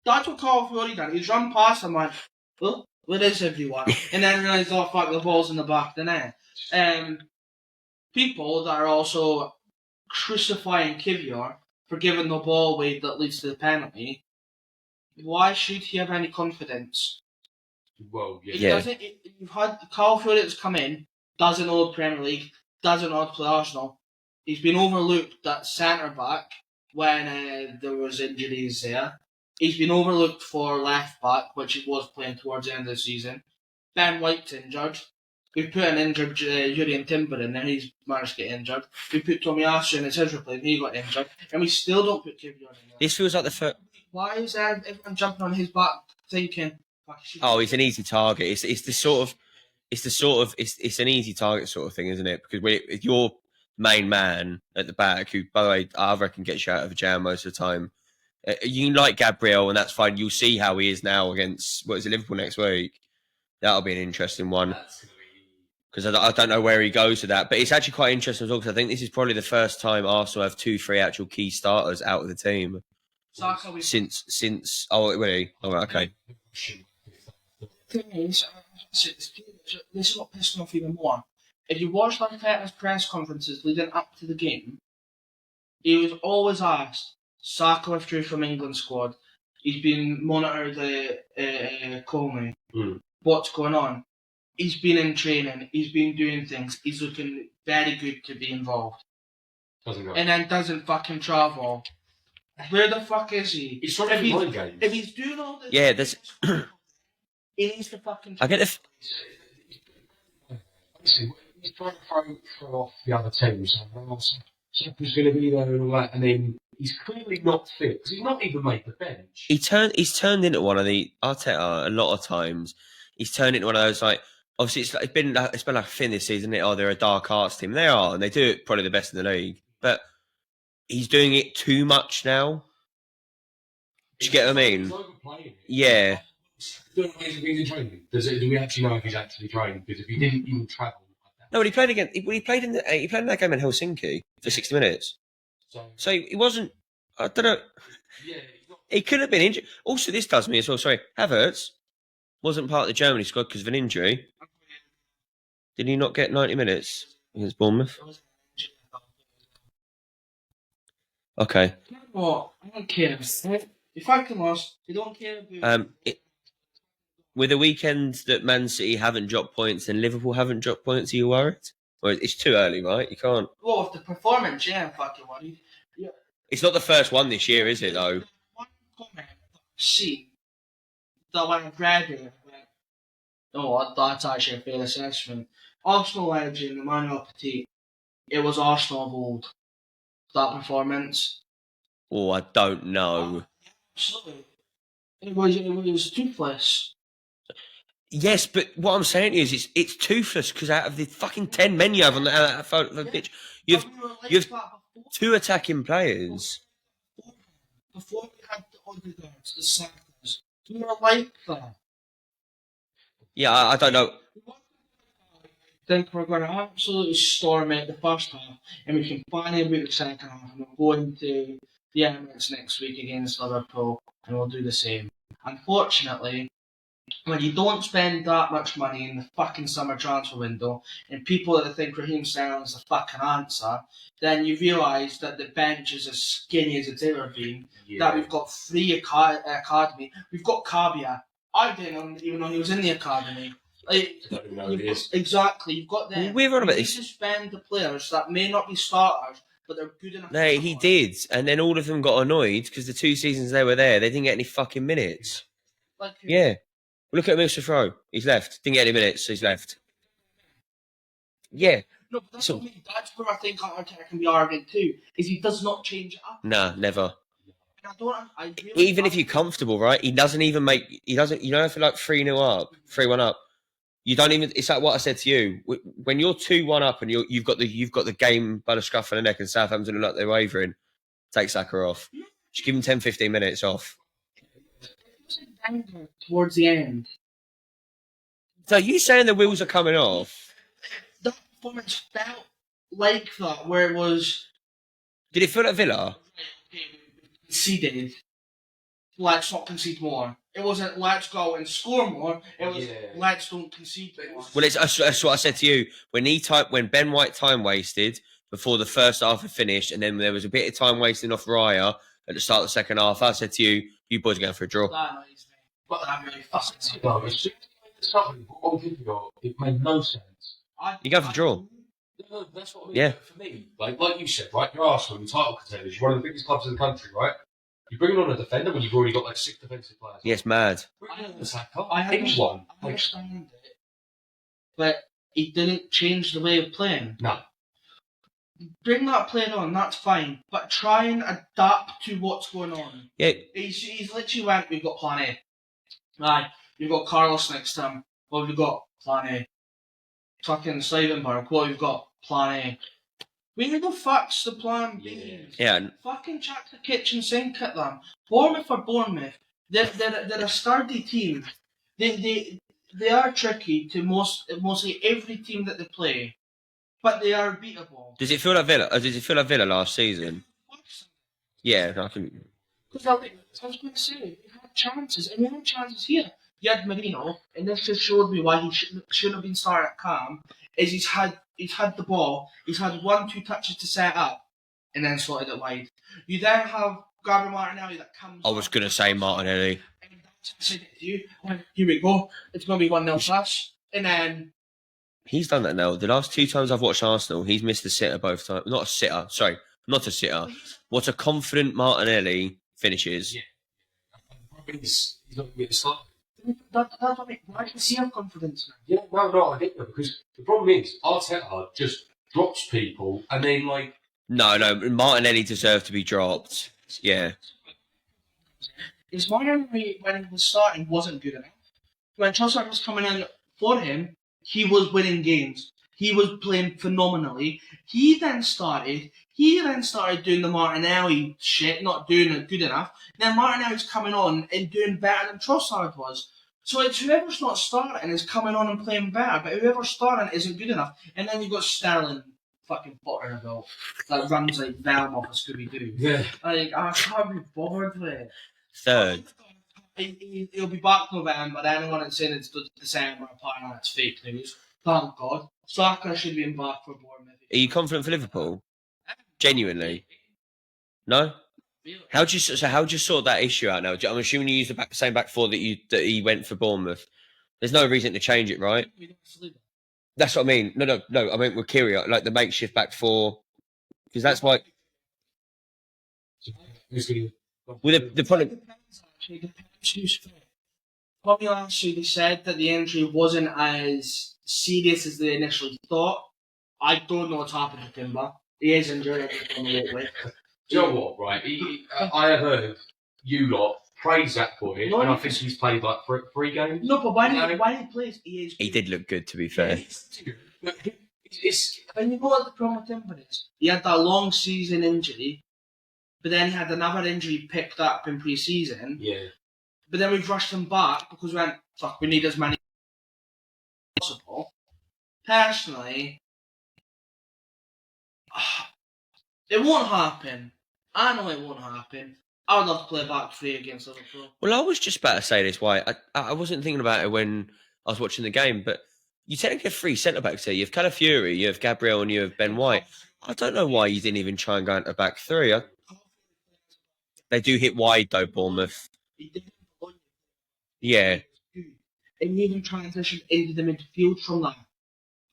that's what Calafiori done. He's run past him and went, well, where is everyone? And then realised, oh fuck, the ball's in the back of the net. People that are also crucifying Kivior for giving the ball away that leads to the penalty, why should he have any confidence? Well, You've had Calafiori that's come in, doesn't know the Premier League, doesn't know how to play Arsenal. He's been overlooked at centre back when there was injuries there. He's been overlooked for left back, which he was playing towards the end of the season. Ben White's injured. We put an injured Julian Timber in there, he's managed to get injured. We put Tomiyasu in as his replacement, he got injured. And we still don't put Kivior in there. This feels like the first. Why is everyone jumping on his back thinking, oh, he's an easy target. It's an easy target sort of thing, isn't it? Because if your main man at the back, who, by the way, I reckon gets you out of a jam most of the time, you can like Gabriel, and that's fine. You'll see how he is now against, Liverpool next week. That'll be an interesting one. Because I don't know where he goes with that. But it's actually quite interesting as well, because I think this is probably the first time Arsenal have 2-3 actual key starters out of the team. Since oh, really? Oh, right, okay. The thing is, this is what pissed me off even more. If you watch Arteta's press conferences leading up to the game, he was always asked, Saka withdrew from England squad. He's been monitored Coney. What's going on? He's been in training. He's been doing things. He's looking very good to be involved. And then doesn't fucking travel. Where the fuck is he? He's trying to play games. If he's doing all this, Yeah, there's. he needs to fucking. I get the. He's trying to throw off the other teams. Saka's going to be there and all that, and then he's clearly not fit because he's not even made the bench. He's turned into one of the Arteta a lot of times. He's turned into one of those like. Obviously, it's been like a thing this season. Isn't it? Oh, they're a dark arts team. They are, and they do it probably the best in the league. But he's doing it too much now. Do you get what I mean? He's overplaying it. Yeah. Do we actually know if he's actually training? Because if he didn't even travel. No, but he played again. He played in that game in Helsinki for 60 minutes. So he wasn't. I don't know. Yeah. He could have been injured. Also, this does me as well. Sorry, Havertz wasn't part of the Germany squad because of an injury. Did he not get 90 minutes against Bournemouth? Okay. What? I don't care. If I can lost, you don't care about. With the weekend that Man City haven't dropped points and Liverpool haven't dropped points, are you worried? Or it's too early, right? You can't. Well, with the performance, yeah, I'm fucking worried. Yeah. It's not the first one this year, is it, though? One comment that I've seen that when I graduated, that's actually a fair assessment. Arsenal legend Emmanuel Petit, it was Arsenal of old. That performance. Oh, I don't know. Absolutely. It was toothless. Yes, but what I'm saying is it's toothless because out of the fucking 10 men you have on the pitch, you have two attacking players. Before we had the Odegaards, the Sakas, we were like that. Yeah, I don't know. I think we're going to absolutely storm it the first half, and we can finally beat the second half, and we'll go into the Emirates next week against Liverpool, and we'll do the same. Unfortunately, when you don't spend that much money in the fucking summer transfer window, and people that think Raheem Sterling is the fucking answer, then you realise that the bench is as skinny as it's ever been. Yeah. That we've got 3 academy. We've got Cabia. I didn't even know he was in the academy. Exactly. You've got them. We're on about this. You need to spend the players that may not be starters, but they're good enough. No, he did, and then all of them got annoyed because the 2 seasons they were there, they didn't get any fucking minutes. Yeah. Look at Mr. Fro. He's left. Didn't get any minutes, so he's left. Yeah. No, but that's what I mean. That's where I think Arteta can be arrogant too, is he does not change it up. Nah, never. Really even if you're comfortable, right? He doesn't, you know, if you're like 3-0 up, 3-1 up, you don't even, it's like what I said to you. When you're 2-1 up and you've got the game by the scruff of the neck and Southampton look like they're wavering, take Saka off. Just give him 10-15 minutes off. Towards the end. So you saying the wheels are coming off? That performance felt like that, where it was. Did it feel like Villa? Conceded. Let's not concede more. It wasn't let's go and score more. It was let's don't concede more. Well, that's what I said to you when Ben White time wasted before the first half had finished, and then there was a bit of time wasting off Raya at the start of the second half. I said to you, you boys are going for a draw. That annoys me. But that really fucks me. It made no sense. You go for a draw. No, that's what I mean. Yeah. For me, like you said, right? You're Arsenal, you're title contenders. You're one of the biggest clubs in the country, right? You're bringing on a defender when you've already got like 6 defensive players. Yes, mad. I understand it, but he didn't change the way of playing. No. Bring that player on, that's fine, but try and adapt to what's going on. Yeah. He's literally went, we've got plan A. Right, you've got Carlos next time. What have you got? Plan A. Fucking Slavenberg, what have you got? Plan A. Where the fuck's the plan B? Yeah. Fucking chuck the kitchen sink at them. Bournemouth are Bournemouth. They're a sturdy team. They are tricky to mostly every team that they play, but they are beatable. Does it feel like Villa? Did it feel like Villa last season? Yeah, I can. Because I was going to say, we had chances, and we had chances here. You had Marino, and this just showed me why he shouldn't have been starting at Cam. Is he's had the ball, he's had 1-2 touches to set up, and then slotted it wide. You then have Gabriel Martinelli that comes. I was going to say Martinelli. And that's I said it to you. I went, here we go. It's going to be 1-0 plus. And then. He's done that now. The last 2 times I've watched Arsenal, he's missed a sitter both times. Not a sitter. Sorry, not a sitter. What a confident Martinelli finishes. Yeah. He's not going to be the start. That's what I mean. Why does he have confidence now? Yeah, no, I get that because the problem is Arteta just drops people and then like. No, Martinelli deserved to be dropped. Yeah. His Martinelli when he was starting wasn't good enough. When Trossard was coming in for him, he was winning games. He was playing phenomenally. He then started doing the Martinelli shit, not doing it good enough. Then Martinelli's coming on and doing better than Trossard was. So it's whoever's not starting is coming on and playing better, but whoever's starting isn't good enough. And then you've got Sterling fucking buttering about that runs like Venom off of Scooby-Doo. Yeah. Like, I can't be bothered with it. Third. He'll be back November, but anyone that's saying it's December, apparently that's fake news. Thank God. Saka should be back for Bournemouth. Are you confident for Liverpool? Genuinely? No? How do you sort that issue out now? I'm assuming you use the same back four that he went for Bournemouth. There's no reason to change it, right? That's what I mean. No. I mean with Kyria, like the makeshift back four, because that's why. With the problem. Probably last year they said that the injury wasn't as serious as they initially thought. I don't know what's happened to Timber. He is injured. Do you know what, right? I have heard you lot praise that boy, and I think he's played like 3 games. No, but when he plays, he is good. He did look good, to be fair. And you know what the problem with Timber is? He had that long season injury, but then he had another injury picked up in pre-season. Yeah. But then we've rushed him back because we went, fuck, we need as many as possible. Personally, it won't happen. I know it won't happen. I would love to play back 3 against Liverpool. Well, I was just about to say this. Why I wasn't thinking about it when I was watching the game, but you technically have 3 centre backs here. You have Calafiori, you have Gabriel, and you have Ben White. I don't know why you didn't even try and go into back 3. They do hit wide though, Bournemouth. Yeah. And even transition into the midfield from that.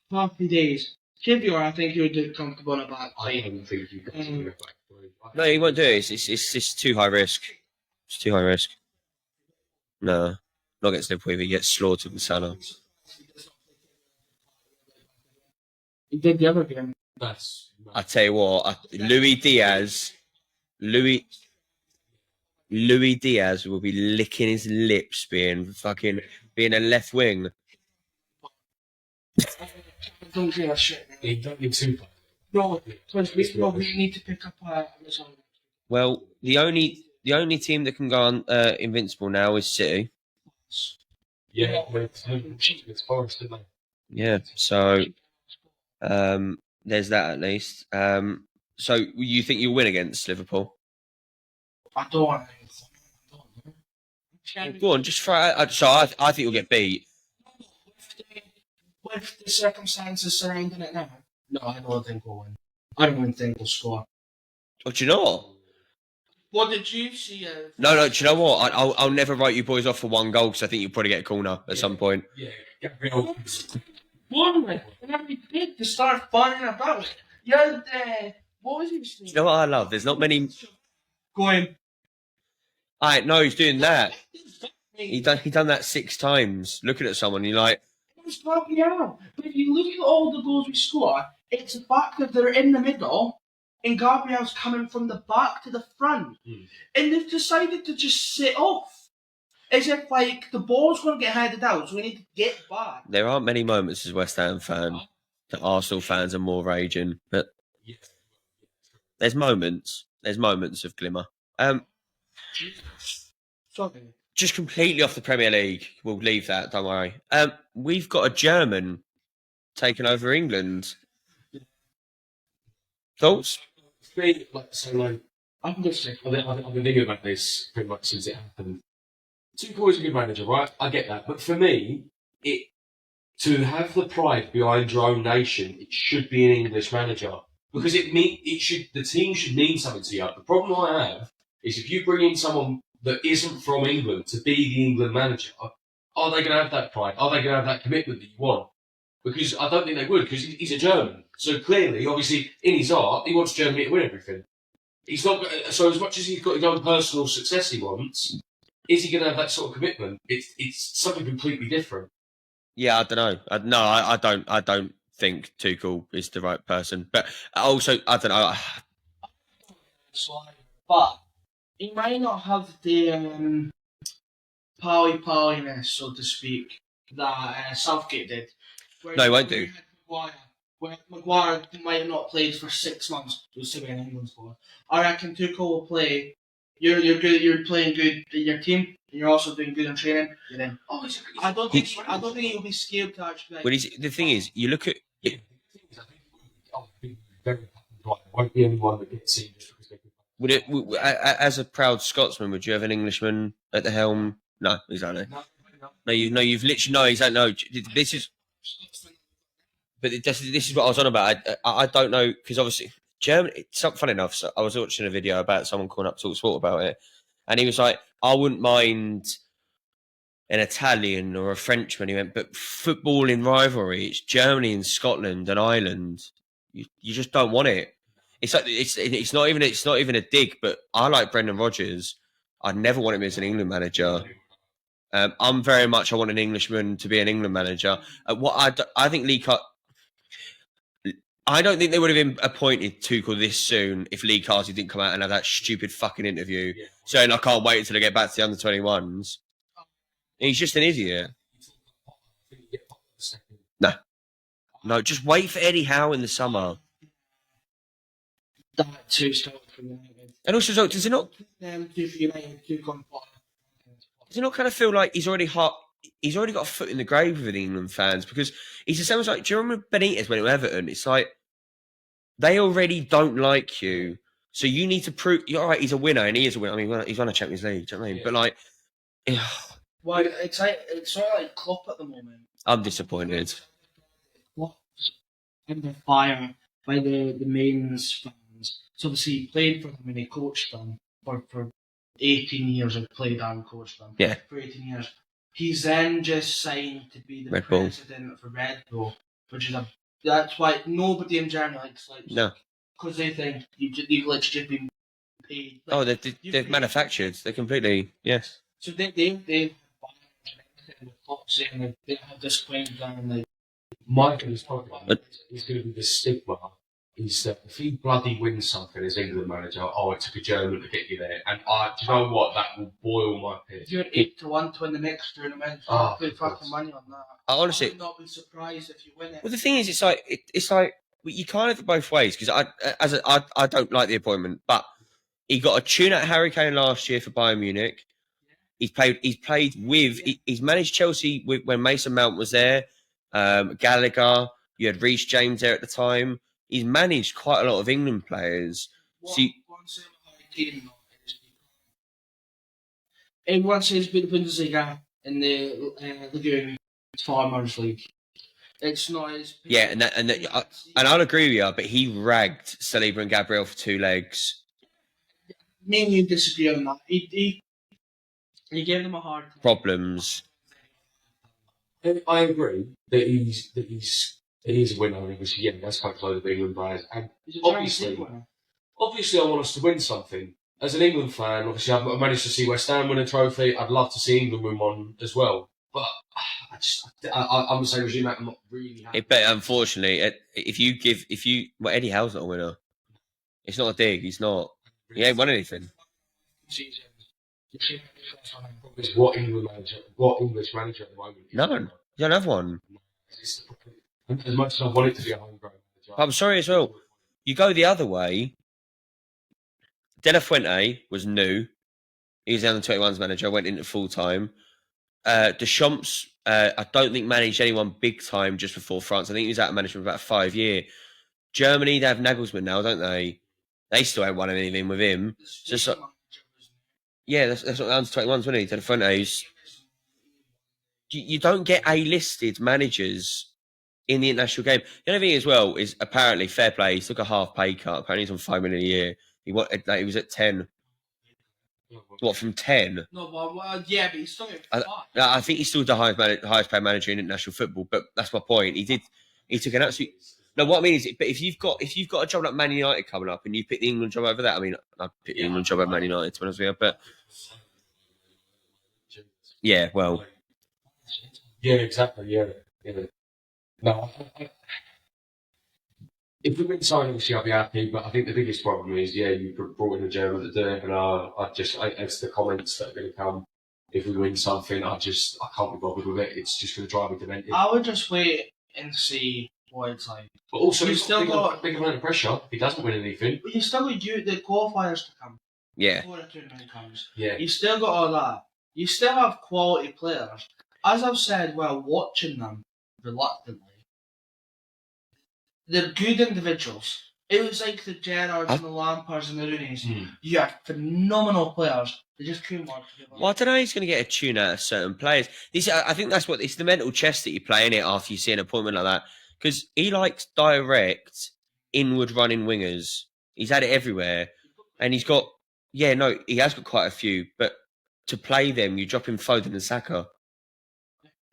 Happy days. Kivior, I think he would do comfortable on a back. I don't think you could do it back 3. No, he won't do it. It's too high risk. It's too high risk. No, not against Liverpool. He gets slaughtered with Salah. He did the other game. I tell you what, Louis Diaz will be licking his lips being a left wing. Don't give a shit. He don't need to. No, we need to pick up Amazon. Well, the only team that can go on invincible now is City. Yeah, it's Forest, didn't they? Yeah, so there's that at least. So you think you'll win against Liverpool? I don't want to. Go on, just try. So I think you'll get beat. With the circumstances surrounding it now, no, I don't think we'll win. I don't even think we'll score. Oh, do you know what? What did you see? No. Do you know what? I'll never write you boys off for 1 goal because I think you'll probably get a corner at some point. Yeah, Gabriel. Bournemouth, whenever we did to start fighting about it. Yeah, what was he saying? Do you know what I love? There's not many. Going. Alright, no, he's doing that. He done that 6 times. Looking at someone, you're like. It's probably out. But if you look at all the goals we score, it's the fact that they're in the middle and Gabriel's coming from the back to the front. And they've decided to just sit off. As if, like, the ball's going to get headed out, so we need to get back. There aren't many moments as a West Ham fan that Arsenal fans are more raging, but there's moments. There's moments of glimmer. Sorry. Just completely off the Premier League. We'll leave that, don't worry. We've got a German taking over England. Thoughts? I've been thinking about this pretty much since it happened. Tuchel is a good manager, right? I get that. But for me, to have the pride behind your own nation, it should be an English manager. Because the team should mean something to you. The problem I have is if you bring in someone that isn't from England to be the England manager, are they going to have that pride? Are they going to have that commitment that you want? Because I don't think they would, because he's a German. So clearly, obviously, in his heart, he wants Germany to win everything. He's not. So as much as he's got his own personal success he wants, is he going to have that sort of commitment? It's something completely different. Yeah, I don't know. I don't think Tuchel is the right person. But also, I don't know. But he might not have the poliness, so to speak, that Southgate did. No, he won't do. Maguire might have not played for 6 months. He was still in England for. I reckon Tuchel will play. You're good. You're playing good in your team. And you're also doing good in training. You're in. I don't think he'll be scared to actually. Well, the thing is, you look at. Yeah, won't be anyone that gets seen just because they can. As a proud Scotsman, would you have an Englishman at the helm? No, exactly. No, you've literally no, exactly. No, this is. But this is what I was on about. I don't know, because obviously Germany. It's something funny enough. So I was watching a video about someone calling up TalkSport about it, and he was like, "I wouldn't mind an Italian or a Frenchman." He went, "But football in rivalry, it's Germany and Scotland and Ireland. You just don't want it." It's like it's not even a dig. But I like Brendan Rodgers. I'd never want him as an England manager. I'm very much. I want an Englishman to be an England manager. I think Lee Cut. I don't think they would have been appointed Tuchel this soon if Lee Carty didn't come out and have that stupid fucking interview saying I can't wait until I get back to the under-21s. He's just an idiot. No, just wait for Eddie Howe in the summer. That too started from United. And also, does it not? Does it not kind of feel like he's already got a foot in the grave with the England fans? Because he's the same as like, do you remember Benitez when it was Everton? It's like they already don't like you, so you need to prove. You're all right. He's a winner, and he is a winner. I mean, he's won a Champions League. Do you know what I mean? But like, well, it's sort of like Klopp at the moment. I'm disappointed. Klopp's under fire by the mains fans. So obviously he played for them and he coached them for 18 years. I've played and coached them for 18 years. He's then just signed to be the president for Red Bull, which is that's why nobody in Germany likes no, because they think you've literally been paid. Like, they've manufactured. They're completely So they saying they have this claim down like Michael's problem is going to be the stigma. Is that if he bloody wins something as England manager, it took a German to get you there, and do you know what? That will boil my piss. You're 8-1 to win the next tournament. Put fucking money on that. Honestly, I would not be surprised if you win it. Well, the thing is, it's like you can't have it both ways, because I don't like the appointment, but he got a tune out Harry Kane last year for Bayern Munich. He's managed Chelsea when Mason Mount was there, Gallagher. You had Reece James there at the time. He's managed quite a lot of England players. Everyone says the Bundesliga in the Lagoon Farmers League. It's not as and I'll agree with you, but he ragged Saliba and Gabriel for 2 legs. Me and you disagree on that. He gave them a hard time. Problems. I agree that he's a winner, and obviously, that's quite close to England players. And obviously, I want us to win something. As an England fan, obviously, I've managed to see West Ham win a trophy. I'd love to see England win one as well. But I'm the same as you, Matt. I'm not really happy. But unfortunately, Eddie Howe's not a winner. It's not a dig. He's not. He ain't won anything. What English manager at the moment? No, you don't have one. As much as I want it to be a homegrown manager. I'm sorry as well. You go the other way. De La Fuente was new. He was the under-21s manager. Went into full time. Deschamps, I don't think managed anyone big time just before France. I think he was out of management for about 5 years. Germany, they have Nagelsmann now, don't they? They still haven't won anything with him. That's what the under-21s, wasn't he? De La Fuente. You don't get A-listed managers in the international game. The only thing as well is apparently fair play. He took a half pay cut. Apparently he's on $5 million a year. He was at 10. What, from 10? No, but yeah, but he's still at I- 5. I think he's still the highest paid manager in international football, but that's my point. He took an absolute. No, what I mean is, but if you've got a job like Man United coming up and you pick the England job over that, I mean, I'd pick the England job over Man United, to be honest with you, but yeah, well, Yeah, exactly. Yeah. No, if we win signing, obviously I'll be happy. But I think the biggest problem is, you brought in a German to do it, and it's the comments that are going to come. If we win something, I can't be bothered with it. It's just going to drive me demented. I would just wait and see what it's like. But also, You've he's still still got got- a big amount of pressure. If he doesn't win anything. But you've still got the qualifiers to come yeah. before the tournament comes. Yeah. You still got all that. You still have quality players. As I've said while watching them reluctantly, they're good individuals. It was like the Gerrards and the Lampards and the Rooneys. You had phenomenal players. They just couldn't work together. Well, I don't know. He's going to get a tune out of certain players. I think that's it's the mental chess that you play in it after you see an appointment like that. Because he likes direct, inward running wingers. He's had it everywhere, and he's got he has got quite a few. But to play them, you drop him Foden and Saka.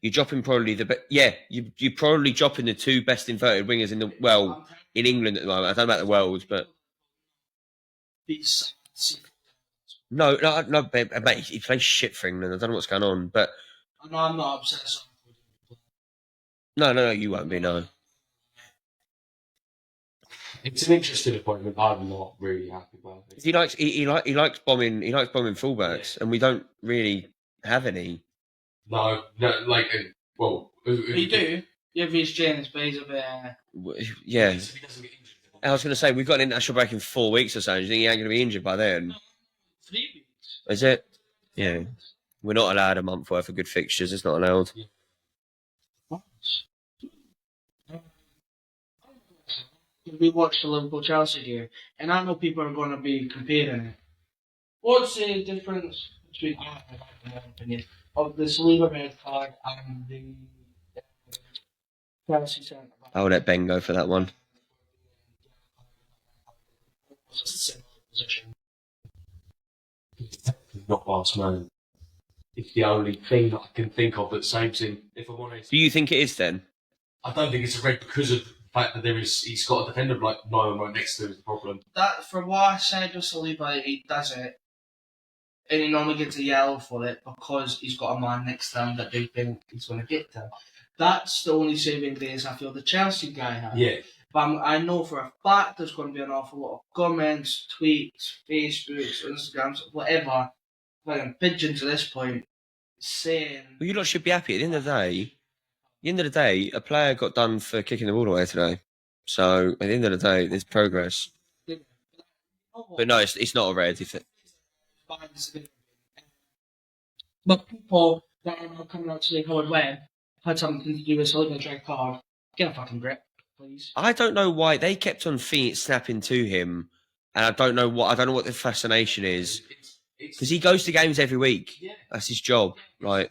You drop him probably you probably drop in the two best inverted wingers in England at the moment. I don't know about the world, but no, mate, he plays shit for England. I don't know what's going on, but I know I'm not obsessed. no, you won't be. No, It's an interesting appointment. I'm not really happy about it. he likes bombing fullbacks, and we don't really have any. No, well, We do. You have Reece James, but he's a bit. Yeah, If he doesn't get injured. I was going to say we've got an international break in 4 weeks or so. Do you think he ain't going to be injured by then? 3 weeks. Is it? Yeah, we're not allowed a month worth of good fixtures. It's not allowed. We watched the Liverpool Chelsea game, and I know people are going to be comparing it. What's the difference between, in my opinion, of the Saliba red card and the Chelsea centre back? I'll let Ben go for that one. Position. Not last man. It's the only thing that I can think of that saves him. If I'm honest, Do you think it is then? I don't think it's a red because of the fact that he's got a defender like no one right next to him is the problem. That, from what I said with Saliba, he does it, and he normally gets a yellow for it because he's got a man next to him that they think he's going to get to. That's the only saving grace I feel the Chelsea guy has. Yeah. But I know for a fact there's going to be an awful lot of comments, tweets, Facebooks, Instagrams, whatever, like pigeons at this point, saying. Well, you lot should be happy. At the end of the day, a player got done for kicking the ball away today. So at the end of the day, there's progress. But no, it's not a red. But people that are now coming out to say Howard Webb had something to do with Saliba's red card. Get a fucking grip, please. I don't know why they kept on snapping to him, and I don't know what the fascination is because he goes to games every week. Yeah. That's his job, right?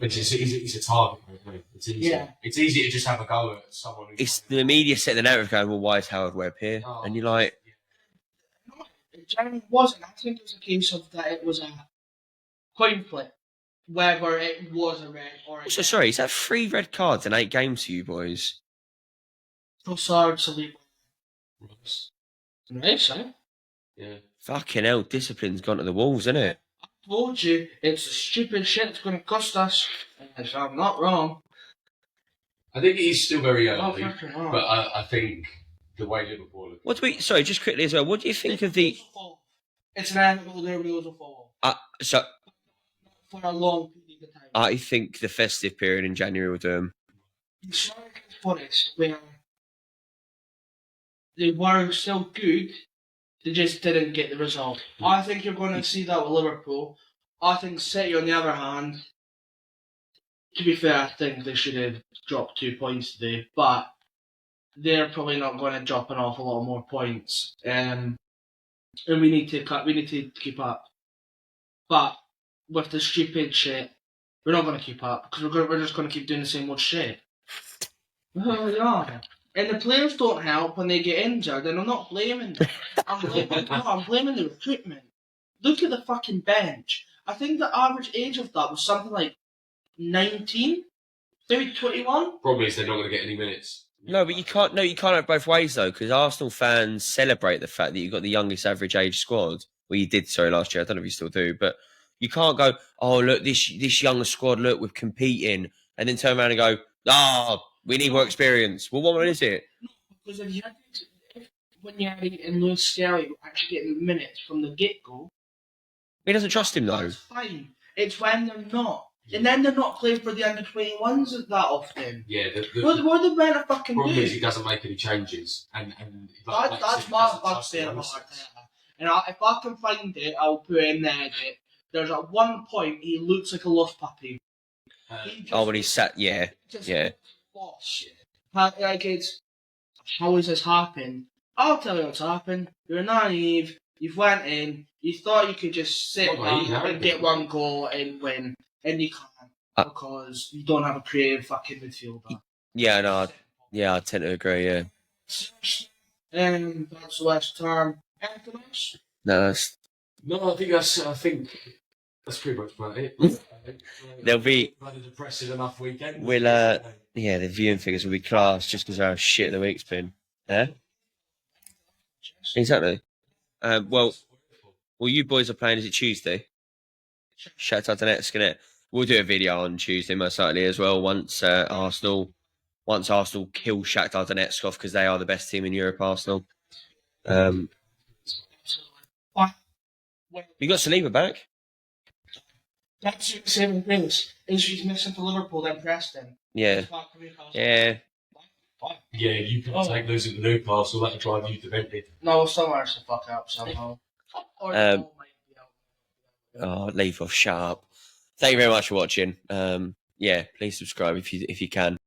It's a target, mate. It's easy. Yeah. It's easy to just have a go at someone. It's the media set the narrative going, well, why is Howard Webb here? Oh. And you're like, It generally wasn't. I think it was a case of that it was a coin flip, whether it was a red or a so sorry, is that 3 red cards in 8 games for you boys? Trossard, Saliba. Right, so. Yeah. Fucking hell, discipline's gone to the walls, isn't it? I told you, it's the stupid shit that's going to cost us. If I'm not wrong. I think it is still very Oh, early, fucking wrong. but I think the way Liverpool. Sorry, just quickly as well, what do you think of the... It's an animal that everybody will follow. So, For a long period of time. I think the festive period in January will do them. You saw against Forest where they were still good, they just didn't get the result. I think you're going to see that with Liverpool. I think City, on the other hand, to be fair, I think they should have dropped 2 points today, but they're probably not going to drop an awful lot more points. And we need to keep up. But with the stupid shit, we're not going to keep up because we're just going to keep doing the same old shit. Oh, yeah. And the players don't help when they get injured, and I'm not blaming them. I'm blaming the recruitment. look at the fucking bench. I think the average age of that was something like 19, maybe 21. Problem is they're not going to get any minutes. No, but you can't. No, you can't have both ways though, because Arsenal fans celebrate the fact that you've got the youngest average age squad. Well, you did, sorry, last year. I don't know if you still do, but you can't go, oh look, this younger squad, look, we're competing, and then turn around and go, we need more experience. Well, what is it? No, because when you're in Lewis Skelly actually getting minutes from the get-go, He doesn't trust him though. that's fine. It's when they're not. And then they're not playing for the under-21s that often. Yeah, What are they meant to fucking problem do? is he doesn't make any changes, and That's my bugbear about Arteta. And if I can find it, I'll put it in there. That there's at one point he looks like a lost puppy. When he sat, yeah. Lost. Like it's, how has this happened? I'll tell you what's happened. You're naive. You've went in. You thought you could just sit back and get one goal and win, and you can't because you don't have a creative fucking midfielder. Yeah, no, I tend to agree. Yeah, And that's West Ham. Anything else? no, that's No, I think that's pretty much about it. There'll be- had a depressing enough weekend. yeah, the viewing figures will be class just because how shit the week's been. Yeah, exactly. Well, you boys are playing. Is it Tuesday? Shout out to Netsk. We'll do a video on Tuesday most likely as well. Once Arsenal kill Shakhtar Donetsk off because they are the best team in Europe. Arsenal. You got Saliba back? That's the same things. Is he's missing for Liverpool, then Preston. Yeah. Yeah. Yeah, you can take losing to Newcastle. That'll drive you demented. No, somewhere to fuck up somehow. Leave off sharp. Thank you very much for watching. Please subscribe if you can.